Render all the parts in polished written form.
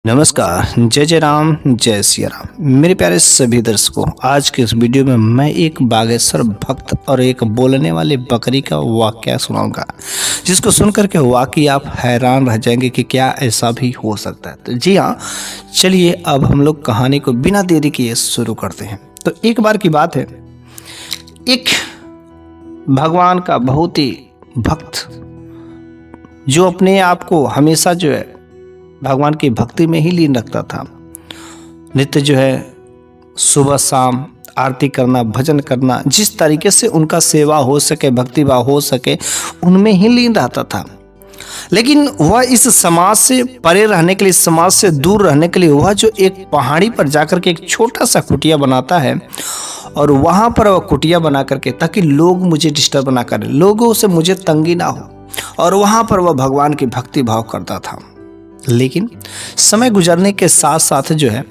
नमस्कार, जय जय राम, जय सिया राम। मेरे प्यारे सभी दर्शकों, आज के इस वीडियो में मैं एक बागेश्वर भक्त और एक बोलने वाली बकरी का वाकया सुनाऊंगा, जिसको सुनकर के वाकई आप हैरान रह जाएंगे कि क्या ऐसा भी हो सकता है। तो जी हाँ, चलिए अब हम लोग कहानी को बिना देरी किए शुरू करते हैं। तो एक बार की बात है, एक भगवान का बहुत ही भक्त जो अपने आप को हमेशा जो है भगवान की भक्ति में ही लीन रखता था। नित्य जो है सुबह शाम आरती करना, भजन करना, जिस तरीके से उनका सेवा हो सके, भक्ति भाव हो सके, उनमें ही लीन रहता था। लेकिन वह इस समाज से परे रहने के लिए, समाज से दूर रहने के लिए वह जो एक पहाड़ी पर जाकर के एक छोटा सा कुटिया बनाता है और वहाँ पर वह कुटिया बना करके, ताकि लोग मुझे डिस्टर्ब ना करें, लोगों से मुझे तंगी ना हो, और वहाँ पर वह भगवान की भक्ति भाव करता था। लेकिन समय गुजरने के साथ साथ जो है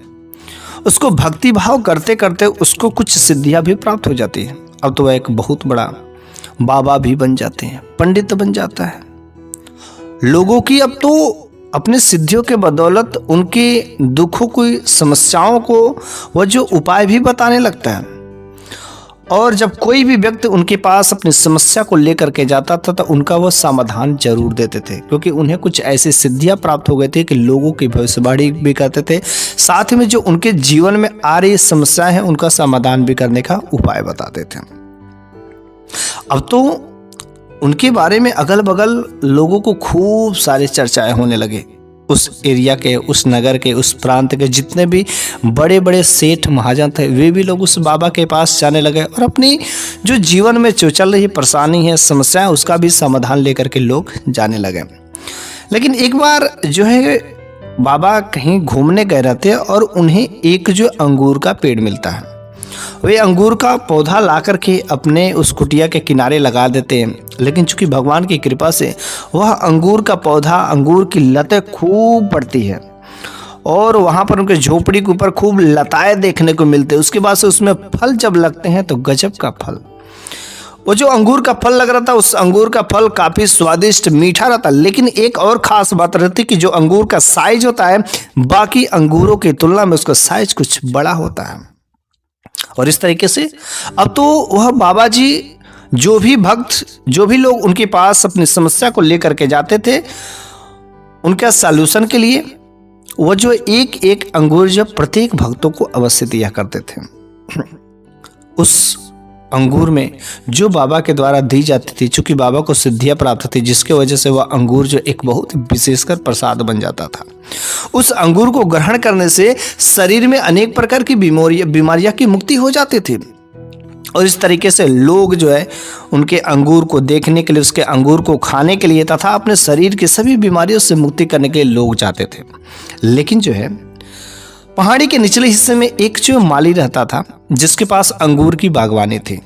उसको भक्ति भाव करते करते उसको कुछ सिद्धियां भी प्राप्त हो जाती है। अब तो वह एक बहुत बड़ा बाबा भी बन जाते हैं, पंडित बन जाता है। लोगों की अब तो अपने सिद्धियों के बदौलत उनके दुखों की, समस्याओं को वह जो उपाय भी बताने लगता है। और जब कोई भी व्यक्ति उनके पास अपनी समस्या को लेकर के जाता था तो उनका वह समाधान जरूर देते थे, क्योंकि उन्हें कुछ ऐसी सिद्धियां प्राप्त हो गई थी कि लोगों की भविष्यवाणी भी करते थे, साथ में जो उनके जीवन में आ रही समस्याएं हैं उनका समाधान भी करने का उपाय बताते थे। अब तो उनके बारे में अगल बगल लोगों को खूब सारी चर्चाएं होने लगे। उस एरिया के, उस नगर के, उस प्रांत के जितने भी बड़े बड़े सेठ महाजन थे, वे भी लोग उस बाबा के पास जाने लगे और अपनी जो जीवन में जो चल रही परेशानी है, समस्या है, उसका भी समाधान लेकर के लोग जाने लगे। लेकिन एक बार जो है बाबा कहीं घूमने गए रहते हैं और उन्हें एक जो अंगूर का पेड़ मिलता है। वे अंगूर का पौधा ला करके अपने उस कुटिया के किनारे लगा देते हैं। लेकिन चूंकि भगवान की कृपा से वह अंगूर का पौधा, अंगूर की लतें खूब बढ़ती है और वहाँ पर उनके झोपड़ी के ऊपर खूब लताएं देखने को मिलते हैं। उसके बाद से उसमें फल जब लगते हैं तो गजब का फल। वो जो अंगूर का फल लग रहा था, उस अंगूर का फल काफ़ी स्वादिष्ट मीठा रहता। लेकिन एक और ख़ास बात रहती कि जो अंगूर का साइज होता है, बाकी अंगूरों की तुलना में उसका साइज कुछ बड़ा होता है। और इस तरीके से अब तो वह बाबा जी, जो भी भक्त, जो भी लोग उनके पास अपनी समस्या को लेकर के जाते थे, उनका सॉल्यूशन के लिए वह जो एक एक अंगूर जब प्रत्येक भक्तों को अवश्य दिया करते थे। उस अंगूर में जो बाबा के द्वारा दी जाती थी, चूंकि बाबा को सिद्धियां प्राप्त थी, जिसके वजह से वह अंगूर जो एक बहुत विशेषकर प्रसाद बन जाता था। उस अंगूर को ग्रहण करने से शरीर में अनेक प्रकार की बीमारियां की मुक्ति हो जाती थी। और इस तरीके से लोग जो है उनके अंगूर को देखने के लिए, उसके अंगूर को खाने के लिए तथा अपने शरीर की सभी बीमारियों से मुक्ति करने के लिए लोग जाते थे। लेकिन जो है पहाड़ी के निचले हिस्से में एक जो माली रहता था, जिसके पास अंगूर की बागवानी थी।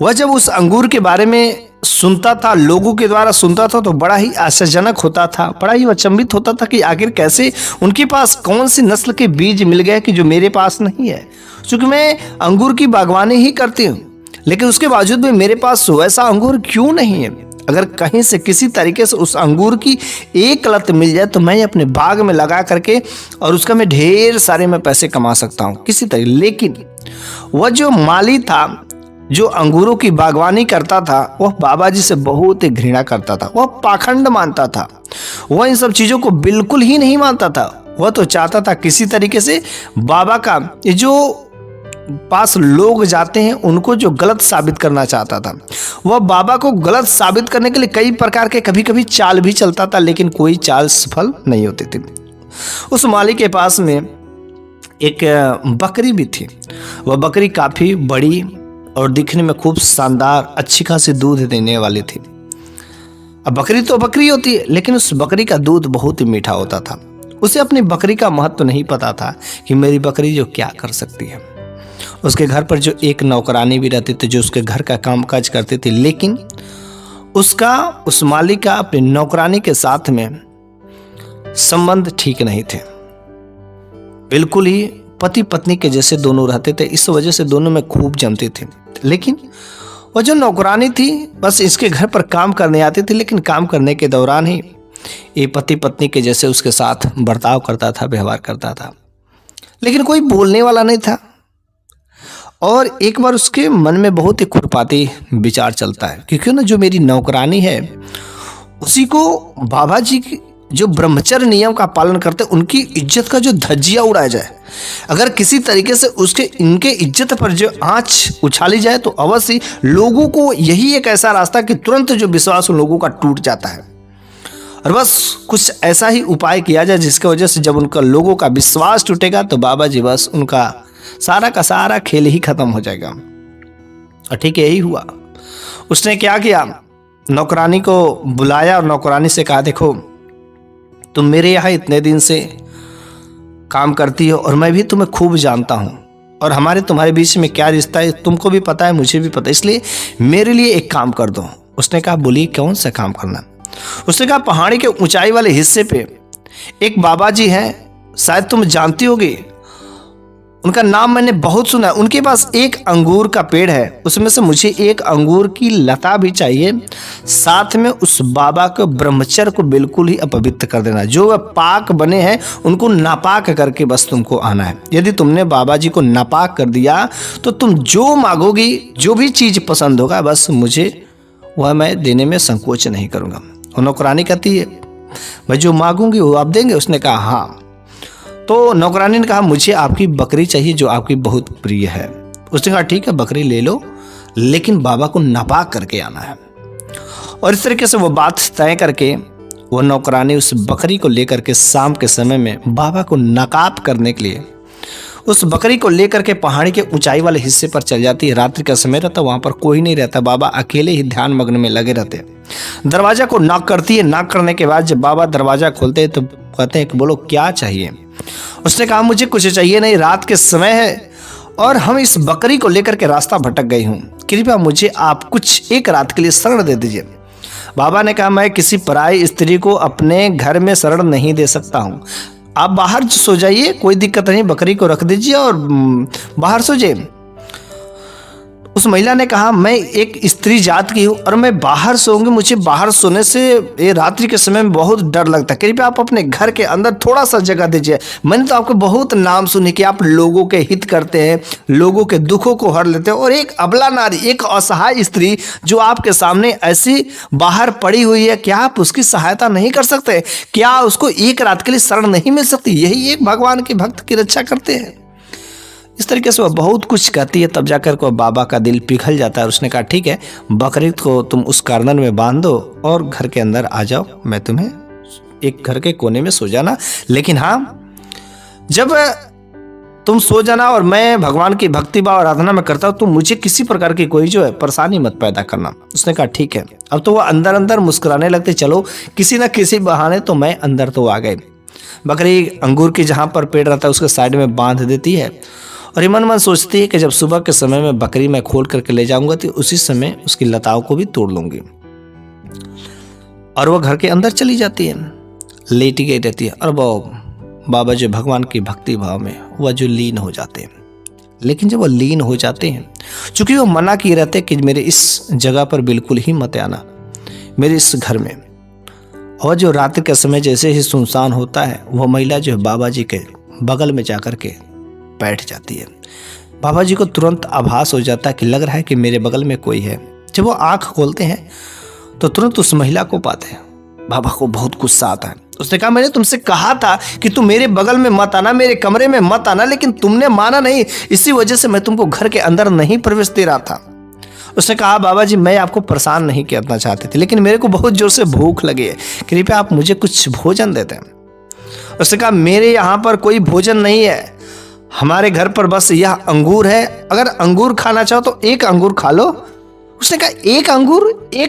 वह जब उस अंगूर के बारे में सुनता था, लोगों के द्वारा सुनता था, तो बड़ा ही आश्चर्यजनक होता था, बड़ा ही अचंभित होता था कि आखिर कैसे उनके पास कौन सी नस्ल के बीज मिल गए कि जो मेरे पास नहीं है। क्योंकि मैं अंगूर की बागवानी ही करती हूँ, लेकिन उसके बावजूद भी मेरे पास वैसा अंगूर क्यों नहीं है। अगर कहीं से किसी तरीके से उस अंगूर की एक लत मिल जाए तो मैं अपने बाग में लगा करके और उसका मैं ढेर सारे मैं पैसे कमा सकता हूँ किसी तरीके। लेकिन वह जो माली था, जो अंगूरों की बागवानी करता था, वह बाबा जी से बहुत ही घृणा करता था। वह पाखंड मानता था, वह इन सब चीज़ों को बिल्कुल ही नहीं मानता था। वह तो चाहता था किसी तरीके से बाबा का, ये जो पास लोग जाते हैं उनको जो गलत साबित करना चाहता था। वह बाबा को गलत साबित करने के लिए कई प्रकार के कभी कभी चाल भी चलता था, लेकिन कोई चाल सफल नहीं होती थी। उस माली के पास में एक बकरी भी थी। वह बकरी काफ़ी बड़ी और दिखने में खूब शानदार, अच्छी खासी दूध देने वाली थी। अब बकरी तो बकरी होती है, लेकिन उस बकरी का दूध बहुत ही मीठा होता था। उसे अपनी बकरी का महत्व नहीं पता था कि मेरी बकरी जो क्या कर सकती है। उसके घर पर जो एक नौकरानी भी रहती थी, जो उसके घर का काम काज करती थी, लेकिन उसका, उस मालिक का अपनी नौकरानी के साथ में संबंध ठीक नहीं थे। बिल्कुल ही पति पत्नी के जैसे दोनों रहते थे। इस वजह से दोनों में खूब जमती थी। लेकिन वह जो नौकरानी थी, बस इसके घर पर काम करने आती थी, लेकिन काम करने के दौरान ही ये पति पत्नी के जैसे उसके साथ बर्ताव करता था, व्यवहार करता था, लेकिन कोई बोलने वाला नहीं था। और एक बार उसके मन में बहुत ही खुरपाती विचार चलता है, क्योंकि ना जो मेरी नौकरानी है उसी को बाबा जी की जो ब्रह्मचर्य नियम का पालन करते उनकी इज्जत का जो धज्जिया उड़ाया जाए, अगर किसी तरीके से उसके इनके इज्जत पर जो आंच उछाली जाए तो अवश्य लोगों को यही एक ऐसा रास्ता कि तुरंत जो विश्वास उन लोगों का टूट जाता है। और बस कुछ ऐसा ही उपाय किया जाए जिसकी वजह से जब उनका लोगों का विश्वास टूटेगा तो बाबा जी बस उनका सारा का सारा खेल ही खत्म हो जाएगा। और ठीक यही हुआ। उसने क्या किया, नौकरानी को बुलाया और नौकरानी से कहा, देखो तुम मेरे यहाँ इतने दिन से काम करती हो और मैं भी तुम्हें खूब जानता हूँ, और हमारे तुम्हारे बीच में क्या रिश्ता है तुमको भी पता है, मुझे भी पता है, इसलिए मेरे लिए एक काम कर दो। उसने कहा, बोलिए कौन सा काम करना। उसने कहा, पहाड़ी के ऊंचाई वाले हिस्से पे एक बाबा जी हैं, शायद तुम जानती होगी, उनका नाम मैंने बहुत सुना है। उनके पास एक अंगूर का पेड़ है, उसमें से मुझे एक अंगूर की लता भी चाहिए, साथ में उस बाबा के ब्रह्मचर्य को बिल्कुल ही अपवित्र कर देना। जो वह पाक बने हैं उनको नापाक करके बस तुमको आना है। यदि तुमने बाबा जी को नापाक कर दिया तो तुम जो मांगोगी, जो भी चीज़ पसंद होगा, बस मुझे वह मैं देने में संकोच नहीं करूँगा। और नौकरानी कहती है, मैं जो मांगूंगी वो आप देंगे। उसने कहा हाँ। तो नौकरानी ने कहा, मुझे आपकी बकरी चाहिए जो आपकी बहुत प्रिय है। उसने कहा ठीक है, बकरी ले लो, लेकिन बाबा को नापाक करके आना है। और इस तरीके से वो बात तय करके वो नौकरानी उस बकरी को लेकर के शाम के समय में बाबा को नकाब करने के लिए उस बकरी को लेकर के पहाड़ी के ऊंचाई वाले हिस्से पर चल जाती है। रात्रि का समय रहता, वहां पर कोई नहीं रहता, बाबा अकेले ही ध्यान मग्न में लगे रहते। दरवाजा को नॉक करती है। नॉक करने के बाद जब बाबा दरवाजा खोलते हैं तो कहते हैं कि बोलो क्या चाहिए। उसने कहा, मुझे कुछ चाहिए नहीं, रात के समय है और हम इस बकरी को लेकर के रास्ता भटक गई हूँ, कृपया मुझे आप कुछ एक रात के लिए शरण दे दीजिए। बाबा ने कहा, मैं किसी पराई स्त्री को अपने घर में शरण नहीं दे सकता हूँ, आप बाहर सो जाइए, कोई दिक्कत नहीं, बकरी को रख दीजिए और बाहर सो जाइए। उस महिला ने कहा, मैं एक स्त्री जात की हूँ और मैं बाहर सोऊंगी, मुझे बाहर सोने से ये रात्रि के समय में बहुत डर लगता है, कृपया आप अपने घर के अंदर थोड़ा सा जगह दीजिए। मैंने तो आपको बहुत नाम सुने कि आप लोगों के हित करते हैं, लोगों के दुखों को हर लेते हैं, और एक अबला नारी, एक असहाय स्त्री जो आपके सामने ऐसी बाहर पड़ी हुई है, क्या आप उसकी सहायता नहीं कर सकते? क्या उसको एक रात के लिए शरण नहीं मिल सकती? यही एक भगवान के भक्त की रक्षा करते हैं। इस तरीके से वह बहुत कुछ कहती है, तब जाकर को बाबा का दिल पिघल जाता है। उसने कहा ठीक है, बकरी को तुम उस कार्नर में बांध दो और घर के अंदर आ जाओ, मैं तुम्हें एक घर के कोने में सो जाना, लेकिन हाँ जब तुम सो जाना और मैं भगवान की भक्ति भाव आराधना में करता हूँ तो मुझे किसी प्रकार की कोई जो है परेशानी मत पैदा करना। उसने कहा ठीक है। अब तो वह अंदर अंदर मुस्कुराने लगते, चलो किसी न किसी बहाने तो मैं अंदर तो आ गए। बकरी अंगूर की जहाँ पर पेड़ रहता है उसके साइड में बांध देती है और ये मन मन सोचती है कि जब सुबह के समय में बकरी मैं खोल करके ले जाऊंगा तो उसी समय उसकी लताओं को भी तोड़ लूंगी। और वह घर के अंदर चली जाती है, लेटी गई रहती है और वो बाबा जो भगवान की भक्ति भाव में वह जो लीन हो जाते हैं। लेकिन जब वह लीन हो जाते हैं, चूंकि वो मना किए रहते कि मेरे इस जगह पर बिल्कुल ही मत आना, मेरे इस घर में। और जो रात के समय जैसे ही सुनसान होता है, वह महिला जो बाबा जी के बगल में जाकर के बैठ जाती है। बाबा जी को तुरंत आभास हो जाता है कि लग रहा है कि मेरे बगल में कोई है। जब वो आंख खोलते हैं तो तुरंत उस महिला को पाते हैं। बाबा को बहुत गुस्सा आता है। उसने कहा, मैंने तुमसे कहा था कि तुम मेरे बगल में मत आना, मेरे कमरे में मत आना, लेकिन तुमने माना नहीं, इसी वजह से मैं तुमको घर के अंदर नहीं प्रवेश दे रहा था। उसने कहा, बाबा जी मैं आपको परेशान नहीं करना चाहते थे, लेकिन मेरे को बहुत जोर से भूख लगी है, कृपया आप मुझे कुछ भोजन देते हैं। उसने कहा, मेरे यहाँ पर कोई भोजन नहीं है, हमारे घर पर बस यह अंगूर है, अगर अंगूर खाना चाहो तो एक अंगूर खा लो। उसने कहा, एक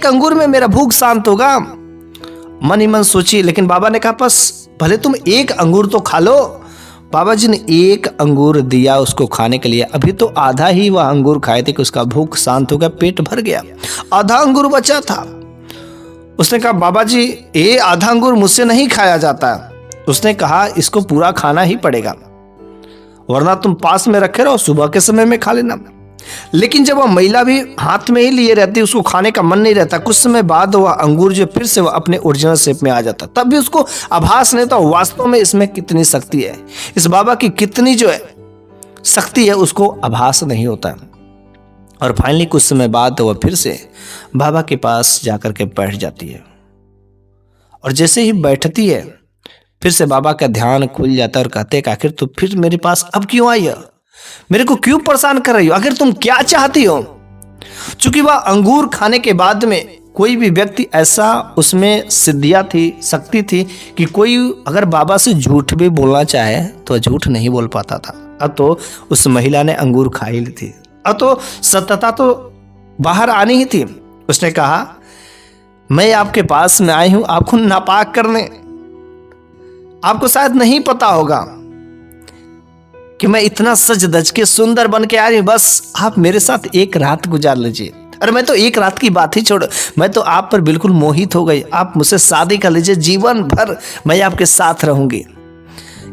अंगूर में मेरा भूख शांत होगा? मन ही मन सोची, लेकिन बाबा ने कहा, बस भले तुम एक अंगूर तो खा लो। बाबा जी ने एक अंगूर दिया उसको खाने के लिए। अभी तो आधा ही वह अंगूर खाए थे कि उसका भूख शांत हो गया, पेट भर गया, आधा अंगूर बचा था। उसने कहा, बाबा जी ये आधा अंगूर मुझसे नहीं खाया जाता। उसने कहा, इसको पूरा खाना ही पड़ेगा, वरना तुम पास में रखे रहो, सुबह के समय में खा लेना। लेकिन जब वह महिला भी हाथ में ही लिए रहती, उसको खाने का मन नहीं रहता, कुछ समय बाद वह अंगूर जो फिर से वह अपने ओरिजिनल शेप में आ जाता, तब भी उसको आभास नहीं था वास्तव में इसमें कितनी शक्ति है, इस बाबा की कितनी जो है शक्ति है, उसको आभास नहीं होता। और फाइनली कुछ समय बाद वह फिर से बाबा के पास जाकर के बैठ जाती है, और जैसे ही बैठती है फिर से बाबा का ध्यान खुल जाता है और कहते हैं कि आखिर तू फिर मेरे पास अब क्यों आई है, मेरे को क्यों परेशान कर रही हो, आखिर तुम क्या चाहती हो। चूंकि वह अंगूर खाने के बाद में कोई भी व्यक्ति ऐसा उसमें सिद्धियां थी, शक्ति थी कि कोई अगर बाबा से झूठ भी बोलना चाहे तो झूठ नहीं बोल पाता था। अब तो उस महिला ने अंगूर खा ही ली थी, अब तो सत्यता तो बाहर आनी ही थी। उसने कहा मैं आपके पास में आई हूं आपको नापाक करने, आपको शायद नहीं पता होगा कि मैं इतना सज धज के सुंदर बन के आ रही हूं, बस आप मेरे साथ एक रात गुजार लीजिए। अरे मैं तो एक रात की बात ही छोड़, मैं तो आप पर बिल्कुल मोहित हो गई, आप मुझसे शादी कर लीजिए, जीवन भर मैं आपके साथ रहूंगी।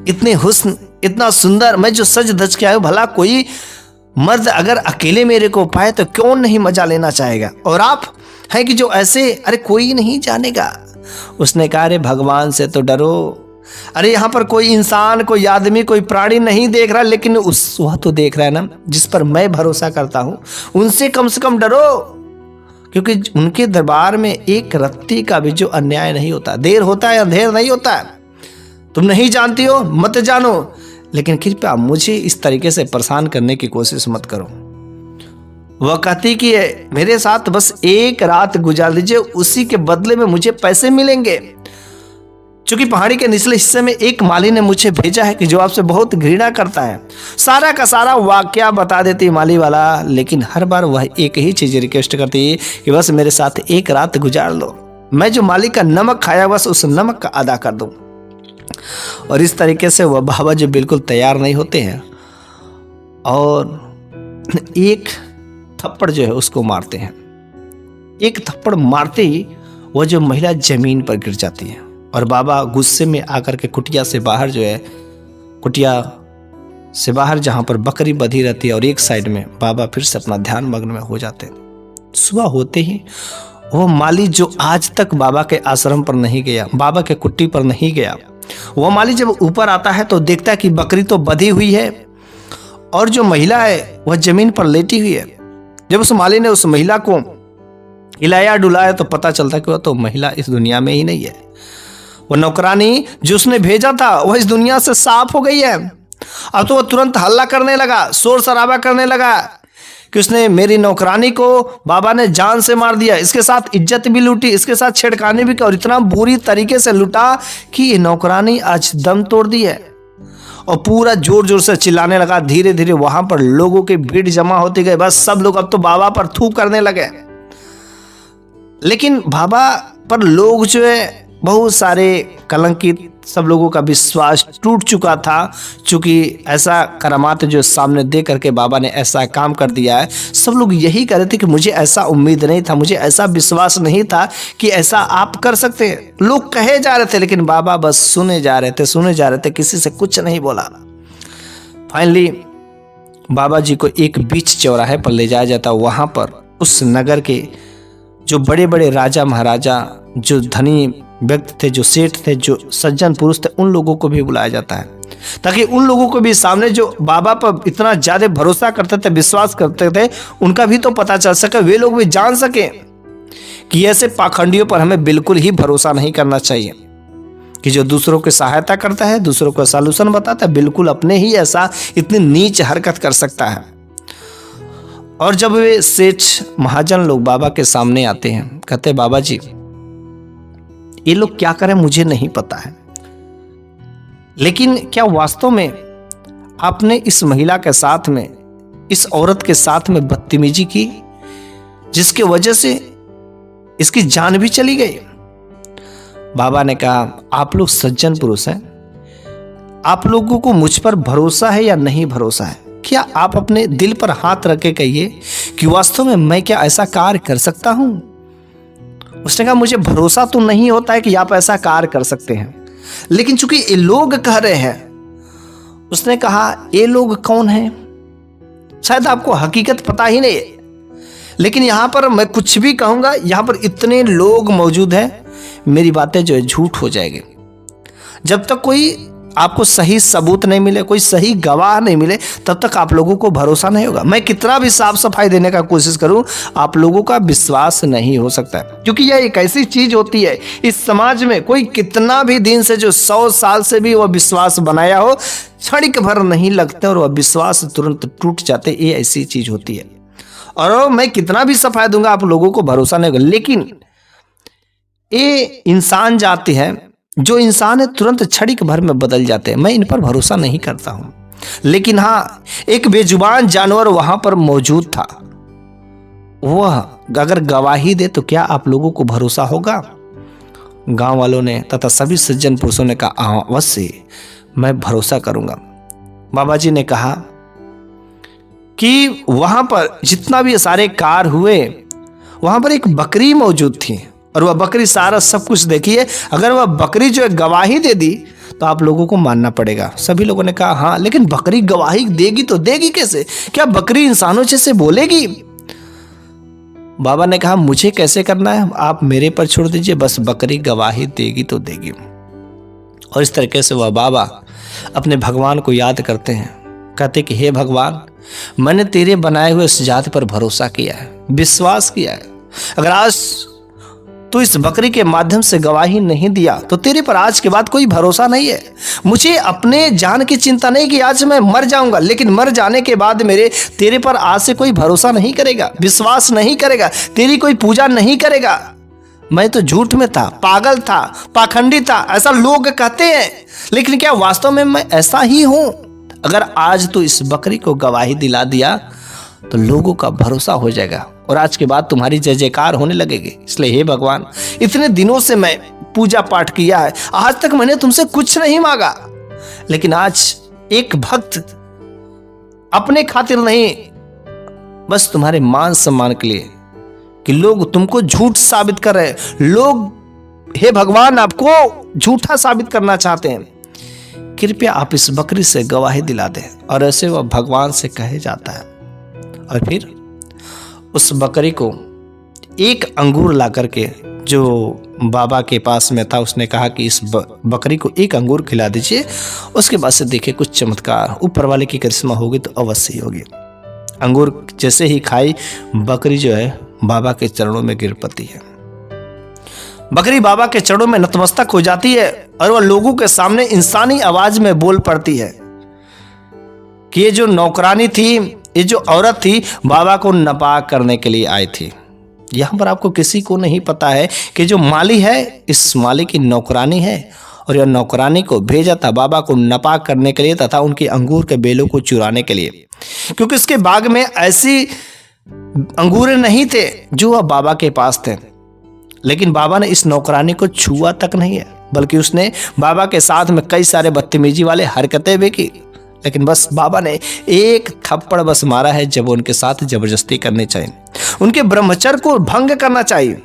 इतने हुस्न, इतना सुंदर, मैं जो सज धज के आया हूं, भला कोई मर्द अगर अकेले मेरे को पाए तो क्यों नहीं मजा लेना चाहेगा, और आप हैं कि जो ऐसे, अरे कोई नहीं जानेगा। उसने कहा अरे भगवान से तो डरो, अरे यहाँ पर कोई इंसान, कोई आदमी, कोई प्राणी नहीं देख रहा, लेकिन वह तो देख रहा है ना जिस पर मैं भरोसा करता हूं, उनसे कम से कम डरो, क्योंकि उनके दरबार में एक रत्ती का भी जो अन्याय नहीं होता, देर होता है अंधेर नहीं होता है। तुम नहीं जानती हो मत जानो, लेकिन कृपया मुझे इस तरीके से परेशान करने की कोशिश मत करो। वह कहती कि मेरे साथ बस एक रात गुजार दीजिए, उसी के बदले में मुझे पैसे मिलेंगे। चूंकि पहाड़ी के निचले हिस्से में एक माली ने मुझे भेजा है कि जो आपसे बहुत घृणा करता है। सारा का सारा वाकया बता देती माली वाला, लेकिन हर बार वह एक ही चीज रिक्वेस्ट करती कि बस मेरे साथ एक रात गुजार लो, मैं जो माली का नमक खाया बस उस नमक का अदा कर दूं। और इस तरीके से वह बाबा जो बिल्कुल तैयार नहीं होते हैं और एक थप्पड़ जो है उसको मारते हैं। एक थप्पड़ मारते ही वह जो महिला जमीन पर गिर जाती है, और बाबा गुस्से में आकर के कुटिया से बाहर जो है, कुटिया से बाहर जहाँ पर बकरी बंधी रहती है, और एक साइड में बाबा फिर से अपना ध्यान मग्न में हो जाते हैं। सुबह होते ही वो माली जो आज तक बाबा के आश्रम पर नहीं गया, बाबा के कुट्टी पर नहीं गया, वह माली जब ऊपर आता है तो देखता है कि बकरी तो बंधी हुई है और जो महिला है वह जमीन पर लेटी हुई है। जब उस माली ने उस महिला को हिलाया डुलाया तो पता चलता कि वह तो महिला इस दुनिया में ही नहीं है। वो नौकरानी जो उसने भेजा था वह इस दुनिया से साफ हो गई है। अब तो वह तुरंत हल्ला करने लगा, शोर शराबा करने लगा कि उसने मेरी नौकरानी को बाबा ने जान से मार दिया, इसके साथ इज्जत भी लूटी, इसके साथ छेड़खानी भी की, और इतना बुरी तरीके से लूटा कि ये नौकरानी आज दम तोड़ दी है। और पूरा जोर जोर से चिल्लाने लगा। धीरे धीरे वहां पर लोगों की भीड़ जमा होती गई, बस सब लोग अब तो बाबा पर थू करने लगे। लेकिन बाबा पर लोग जो है बहुत सारे कलंकित, सब लोगों का विश्वास टूट चुका था, क्योंकि ऐसा करामात जो सामने दे करके बाबा ने ऐसा काम कर दिया है। सब लोग यही कह रहे थे कि मुझे ऐसा उम्मीद नहीं था, मुझे ऐसा विश्वास नहीं था कि ऐसा आप कर सकते हैं। लोग कहे जा रहे थे, लेकिन बाबा बस सुने जा रहे थे, किसी से कुछ नहीं बोला। फाइनली बाबा जी को एक बीच चौराहे पर ले जाया जाता। वहां पर उस नगर के जो बड़े बड़े राजा महाराजा, जो धनी व्यक्ति थे, जो सेठ थे, जो सज्जन पुरुष थे, उन लोगों को भी बुलाया जाता है, ताकि उन लोगों को भी सामने जो बाबा पर इतना ज्यादा भरोसा करते थे, विश्वास करते थे, उनका भी तो पता चल सके, वे लोग भी जान सके कि ऐसे पाखंडियों पर हमें बिल्कुल ही भरोसा नहीं करना चाहिए, कि जो दूसरों की सहायता करता है, दूसरों को सॉल्यूशन बताता है, बिल्कुल अपने ही ऐसा इतनी नीच हरकत कर सकता है। और जब वे सेठ महाजन लोग बाबा के सामने आते हैं, कहते बाबा जी ये लोग क्या करें मुझे नहीं पता है, लेकिन क्या वास्तव में आपने इस महिला के साथ में, इस औरत के साथ में बदतमीजी की, जिसके वजह से इसकी जान भी चली गई? बाबा ने कहा आप लोग सज्जन पुरुष हैं, आप लोगों को मुझ पर भरोसा है या नहीं भरोसा है? क्या आप अपने दिल पर हाथ रख के कहिए कि वास्तव में मैं क्या ऐसा कार्य कर सकता हूं? उसने कहा मुझे भरोसा तो नहीं होता है कि आप ऐसा कार्य कर सकते हैं, लेकिन चूंकि ये लोग कह रहे हैं। उसने कहा ये लोग कौन हैं? शायद आपको हकीकत पता ही नहीं है। लेकिन यहाँ पर मैं कुछ भी कहूँगा, यहाँ पर इतने लोग मौजूद हैं, मेरी बातें जो है झूठ हो जाएगी। जब तक कोई आपको सही सबूत नहीं मिले, कोई सही गवाह नहीं मिले, तब तक आप लोगों को भरोसा नहीं होगा। मैं कितना भी साफ सफाई देने का कोशिश करूं, आप लोगों का विश्वास नहीं हो सकता है, क्योंकि यह एक ऐसी चीज होती है इस समाज में, कोई कितना भी दिन से, जो 100 साल से भी वह विश्वास बनाया हो, क्षणिक भर नहीं लगते और वह विश्वास तुरंत टूट जाते। ये ऐसी चीज होती है। और मैं कितना भी सफाई दूंगा, आप लोगों को भरोसा नहीं होगा। लेकिन ये इंसान जाते हैं, जो इंसान है तुरंत क्षणिक भर में बदल जाते हैं। मैं इन पर भरोसा नहीं करता हूं। लेकिन हाँ, एक बेजुबान जानवर वहां पर मौजूद था। वह अगर गवाही दे तो क्या आप लोगों को भरोसा होगा? गांव वालों ने तथा सभी सज्जन पुरुषों ने कहा, अवश्य मैं भरोसा करूंगा। बाबा जी ने कहा कि वहां पर जितना भी सारे कार हुए, वहां पर एक बकरी मौजूद थी और वह बकरी सारा सब कुछ देखिए। अगर वह बकरी जो है गवाही दे दी तो आप लोगों को मानना पड़ेगा। सभी लोगों ने कहा हाँ, लेकिन बकरी गवाही देगी तो देगी कैसे? क्या बकरी इंसानों जैसे बोलेगी? बाबा ने कहा मुझे कैसे करना है, आप मेरे पर छोड़ दीजिए, बस बकरी गवाही देगी तो देगी। और इस तरीके से वह बाबा अपने भगवान को याद करते हैं, कहते कि हे भगवान, मैंने तेरे बनाए हुए इस जात पर भरोसा किया है, विश्वास किया है। अगर आज तो इस बकरी के माध्यम से गवाही नहीं दिया तो तेरे पर आज के बाद कोई भरोसा नहीं है। मुझे अपने जान की चिंता नहीं कि आज मैं मर जाऊंगा, लेकिन मर जाने के बाद मेरे तेरे पर आज से कोई भरोसा नहीं करेगा, विश्वास नहीं करेगा, तेरी कोई पूजा नहीं करेगा। मैं तो झूठ में था, पागल था, पाखंडी था, ऐसा लोग कहते हैं, लेकिन क्या वास्तव में मैं ऐसा ही हूं? अगर आज तो इस बकरी को गवाही दिला दिया तो लोगों का भरोसा हो जाएगा और आज के बाद तुम्हारी जय जयकार होने लगेगी। इसलिए हे भगवान, इतने दिनों से मैं पूजा पाठ किया है, आज तक मैंने तुमसे कुछ नहीं मांगा, लेकिन आज एक भक्त अपने खातिर नहीं, बस तुम्हारे मान सम्मान के लिए, कि लोग तुमको झूठ साबित कर रहे हैं, लोग हे भगवान आपको झूठा साबित करना चाहते हैं, कृपया आप इस बकरी से गवाही दिला दें। और ऐसे वह भगवान से कहे जाता है। और फिर उस बकरी को एक अंगूर ला करके, जो बाबा के पास में था, उसने कहा कि इस बकरी को एक अंगूर खिला दीजिए, उसके बाद से देखिए कुछ चमत्कार, ऊपर वाले की करिश्मा होगी तो अवश्य ही होगी। अंगूर जैसे ही खाई, बकरी जो है बाबा के चरणों में गिर पड़ती है। बकरी बाबा के चरणों में नतमस्तक हो जाती है और वह लोगों के सामने इंसानी आवाज में बोल पड़ती है कि ये जो नौकरानी थी, ये जो औरत थी, बाबा को नापाक करने के लिए आई थी। यहां पर आपको किसी को नहीं पता है कि जो माली है, इस माली की नौकरानी है और यह नौकरानी को भेजा था बाबा को नापाक करने के लिए तथा उनकी अंगूर के बेलों को चुराने के लिए, क्योंकि उसके बाग में ऐसी अंगूरे नहीं थे जो वह बाबा के पास थे। लेकिन बाबा ने इस नौकरानी को छुआ तक नहीं है, बल्कि उसने बाबा के साथ में कई सारे बदतमीजी वाले हरकतें भी की। लेकिन बस बाबा ने एक थप्पड़ बस मारा है जब उनके साथ जबरदस्ती करनी चाहिए, उनके ब्रह्मचर्य को भंग करना चाहिए।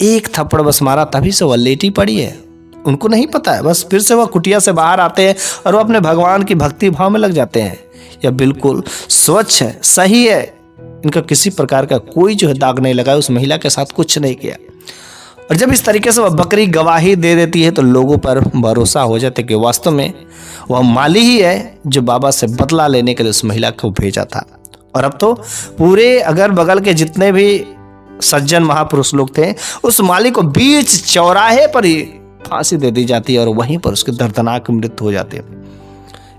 एक थप्पड़ बस मारा, तभी से वह लेटी पड़ी है। उनको नहीं पता है, बस फिर से वह कुटिया से बाहर आते हैं और वह अपने भगवान की भक्ति भाव में लग जाते हैं। यह बिल्कुल स्वच्छ है, सही है, इनका किसी प्रकार का कोई जो है दाग नहीं लगा, उस महिला के साथ कुछ नहीं किया। और जब इस तरीके से वह बकरी गवाही दे देती है तो लोगों पर भरोसा हो जाता है कि वास्तव में वह माली ही है जो बाबा से बदला लेने के लिए उस महिला को भेजा था। और अब तो पूरे अगल बगल के जितने भी सज्जन महापुरुष लोग थे, उस माली को बीच चौराहे पर ही फांसी दे दी जाती है और वहीं पर उसकी दर्दनाक मृत्यु हो जाती है।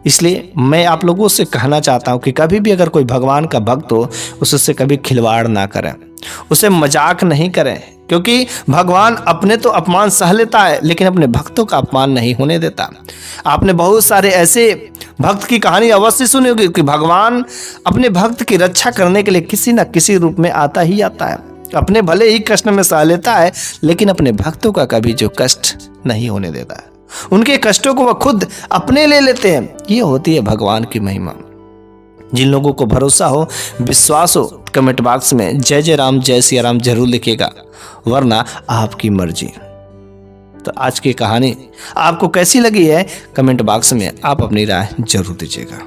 इसलिए मैं आप लोगों से कहना चाहता हूं कि कभी भी अगर कोई भगवान का भक्त हो, उससे कभी खिलवाड़ ना करें, उसे मजाक नहीं करें, क्योंकि भगवान अपने तो अपमान सह लेता है लेकिन अपने भक्तों का अपमान नहीं होने देता। आपने बहुत सारे ऐसे भक्त की कहानी अवश्य सुनी होगी कि भगवान अपने भक्त की रक्षा करने के लिए किसी न किसी रूप में आता ही आता है। अपने भले ही कष्ट में सह लेता है लेकिन अपने भक्तों का कभी जो कष्ट नहीं होने देता है, उनके कष्टों को वह खुद अपने ले लेते हैं। ये होती है भगवान की महिमा। जिन लोगों को भरोसा हो, विश्वास हो, कमेंट बॉक्स में जय जय राम, जय सिया राम जरूर लिखिएगा, वरना आपकी मर्जी। तो आज की कहानी आपको कैसी लगी है, कमेंट बॉक्स में आप अपनी राय जरूर दीजिएगा।